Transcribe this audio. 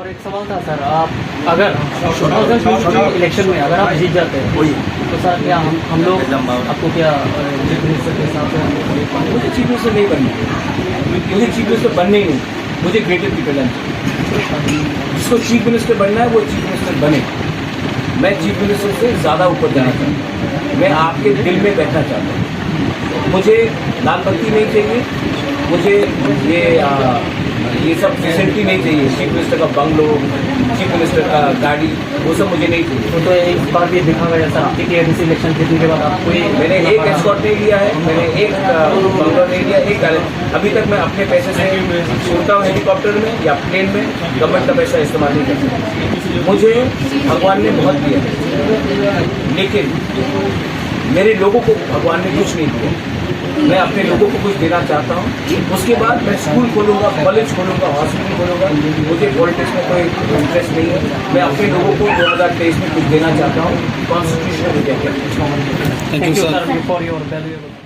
और एक सवाल था सर, आप अगर 2022 इलेक्शन में अगर आप जीत जाते हैं तो सर क्या हम लोग आपको क्या चीफ मिनिस्टर के हिसाब से मुझे चीफ मिनिस्टर नहीं बनना, मुझे चीफ मिनिस्टर बनने ही नहीं, मुझे ग्रेटर रिप्रेजेंट जिसको चीफ मिनिस्टर बनना है वो चीफ मिनिस्टर बने। मैं चीफ मिनिस्टर से ज़्यादा ऊपर जाना चाहता हूँ, मैं आपके दिल में बैठना चाहता हूँ। मुझे लाल बत्ती नहीं चाहिए, मुझे ये सब फैसिलिटी नहीं चाहिए, चीफ मिनिस्टर का बंगलो, चीफ मिनिस्टर का गाड़ी, वो सब मुझे नहीं चाहिए। तो एक बार भी देखा गया सर आपके टीआरडीसी इलेक्शन जीतने के बाद आपको मैंने एक एस्कॉर्ट नहीं लिया है, मैंने एक बंगलो नहीं लिया, एक गाड़ी। अभी तक मैं अपने पैसे से सोता हूँ हेलीकॉप्टर में या प्लेन में, गवर्नमेंट का पैसा इस्तेमाल नहीं करता। मुझे भगवान ने बहुत दिया है, लेकिन मेरे लोगों को भगवान ने कुछ नहीं दिया। मैं अपने लोगों को कुछ देना चाहता हूँ। उसके बाद मैं स्कूल खोलूँगा, कॉलेज खोलूँगा, हॉस्पिटल खोलूँगा। मुझे पॉलिटिक्स में कोई इंटरेस्ट नहीं है। मैं अपने लोगों को 2023 में कुछ देना चाहता हूँ। कॉन्स्टिट्यूशन में क्या thank you sir for your valuable